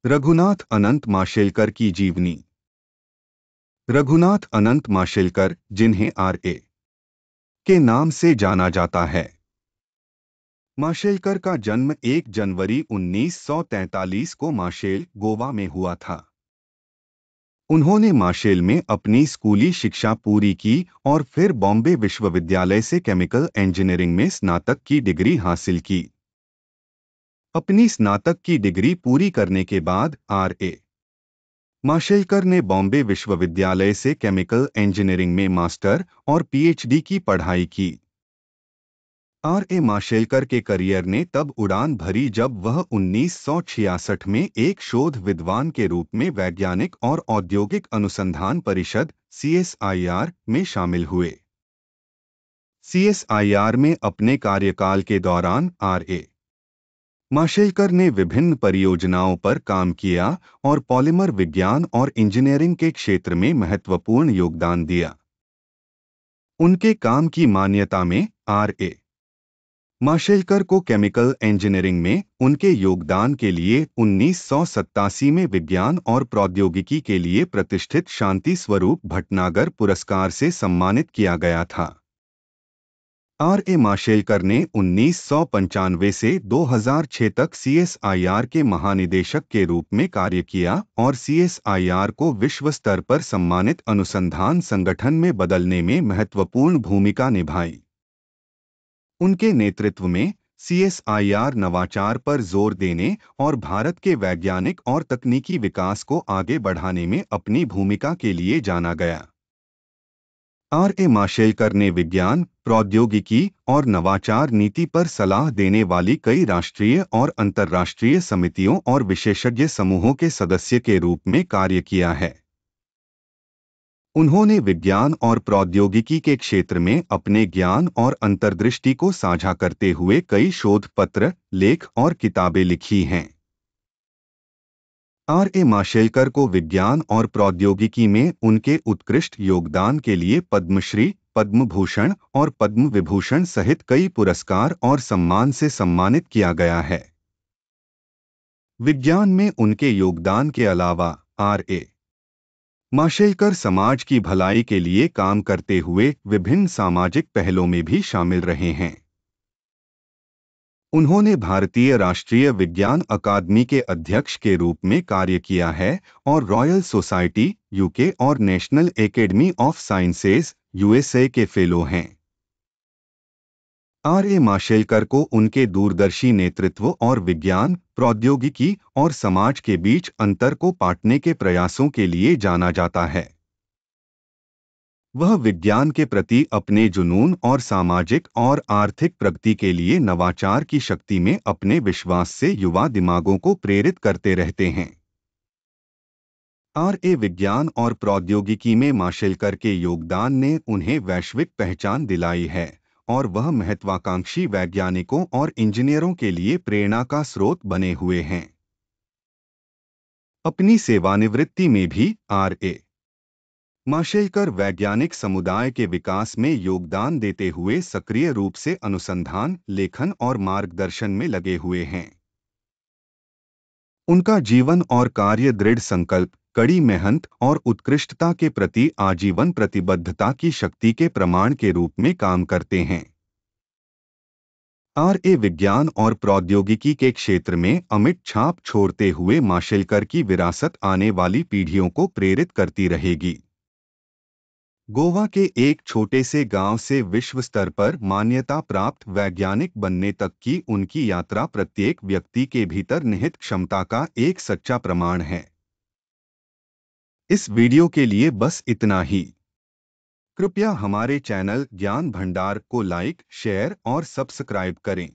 रघुनाथ अनंत माशेलकर की जीवनी। रघुनाथ अनंत माशेलकर, जिन्हें आर.ए. के नाम से जाना जाता है, माशेलकर का जन्म 1 जनवरी 1943 को माशेल, गोवा में हुआ था। उन्होंने माशेल में अपनी स्कूली शिक्षा पूरी की और फिर बॉम्बे विश्वविद्यालय से केमिकल इंजीनियरिंग में स्नातक की डिग्री हासिल की। अपनी स्नातक की डिग्री पूरी करने के बाद आर.ए. माशेलकर ने बॉम्बे विश्वविद्यालय से केमिकल इंजीनियरिंग में मास्टर और पीएचडी की पढ़ाई की। आर.ए. माशेलकर के करियर ने तब उड़ान भरी जब वह 1966 में एक शोध विद्वान के रूप में वैज्ञानिक और औद्योगिक अनुसंधान परिषद (सीएसआईआर) में शामिल हुए। सीएसआईआर में अपने कार्यकाल के दौरान आर.ए. माशेलकर ने विभिन्न परियोजनाओं पर काम किया और पॉलिमर विज्ञान और इंजीनियरिंग के क्षेत्र में महत्वपूर्ण योगदान दिया। उनके काम की मान्यता में आर.ए. माशेलकर को केमिकल इंजीनियरिंग में उनके योगदान के लिए 1987 में विज्ञान और प्रौद्योगिकी के लिए प्रतिष्ठित शांति स्वरूप भटनागर पुरस्कार से सम्मानित किया गया था। आर.ए. माशेलकर ने 1995 से 2006 तक सीएसआईआर के महानिदेशक के रूप में कार्य किया और सीएसआईआर को विश्व स्तर पर सम्मानित अनुसंधान संगठन में बदलने में महत्वपूर्ण भूमिका निभाई। उनके नेतृत्व में सीएसआईआर नवाचार पर जोर देने और भारत के वैज्ञानिक और तकनीकी विकास को आगे बढ़ाने में अपनी भूमिका के लिए जाना गया। आर.ए. माशेलकर ने विज्ञान, प्रौद्योगिकी और नवाचार नीति पर सलाह देने वाली कई राष्ट्रीय और अंतर्राष्ट्रीय समितियों और विशेषज्ञ समूहों के सदस्य के रूप में कार्य किया है। उन्होंने विज्ञान और प्रौद्योगिकी के क्षेत्र में अपने ज्ञान और अंतर्दृष्टि को साझा करते हुए कई शोध पत्र, लेख और किताबें लिखी हैं। आर.ए. माशेलकर को विज्ञान और प्रौद्योगिकी में उनके उत्कृष्ट योगदान के लिए पद्मश्री, पद्म भूषण और पद्म विभूषण सहित कई पुरस्कार और सम्मान से सम्मानित किया गया है। विज्ञान में उनके योगदान के अलावा आर.ए. माशेलकर समाज की भलाई के लिए काम करते हुए विभिन्न सामाजिक पहलों में भी शामिल रहे हैं। उन्होंने भारतीय राष्ट्रीय विज्ञान अकादमी के अध्यक्ष के रूप में कार्य किया है और रॉयल सोसाइटी, यूके और national academy of sciences, USA के फेलो हैं। आर.ए. माशेलकर को उनके दूरदर्शी नेतृत्व और विज्ञान, प्रौद्योगिकी और समाज के बीच अंतर को पाटने के प्रयासों के लिए जाना जाता है। वह विज्ञान के प्रति अपने जुनून और सामाजिक और आर्थिक प्रगति के लिए नवाचार की शक्ति में अपने विश्वास से युवा दिमागों को प्रेरित करते रहते हैं। आर.ए. विज्ञान और प्रौद्योगिकी में माशेलकर के योगदान ने उन्हें वैश्विक पहचान दिलाई है और वह महत्वाकांक्षी वैज्ञानिकों और इंजीनियरों के लिए प्रेरणा का स्रोत बने हुए हैं। अपनी सेवानिवृत्ति में भी आर.ए. माशेलकर वैज्ञानिक समुदाय के विकास में योगदान देते हुए सक्रिय रूप से अनुसंधान, लेखन और मार्गदर्शन में लगे हुए हैं। उनका जीवन और कार्य दृढ़ संकल्प, कड़ी मेहनत और उत्कृष्टता के प्रति आजीवन प्रतिबद्धता की शक्ति के प्रमाण के रूप में काम करते हैं। आर.ए. विज्ञान और प्रौद्योगिकी के क्षेत्र में अमिट छाप छोड़ते हुए माशेलकर की विरासत आने वाली पीढ़ियों को प्रेरित करती रहेगी। गोवा के एक छोटे से गांव से विश्व स्तर पर मान्यता प्राप्त वैज्ञानिक बनने तक की उनकी यात्रा प्रत्येक व्यक्ति के भीतर निहित क्षमता का एक सच्चा प्रमाण है। इस वीडियो के लिए बस इतना ही। कृपया हमारे चैनल ज्ञान भंडार को लाइक, शेयर और सब्सक्राइब करें।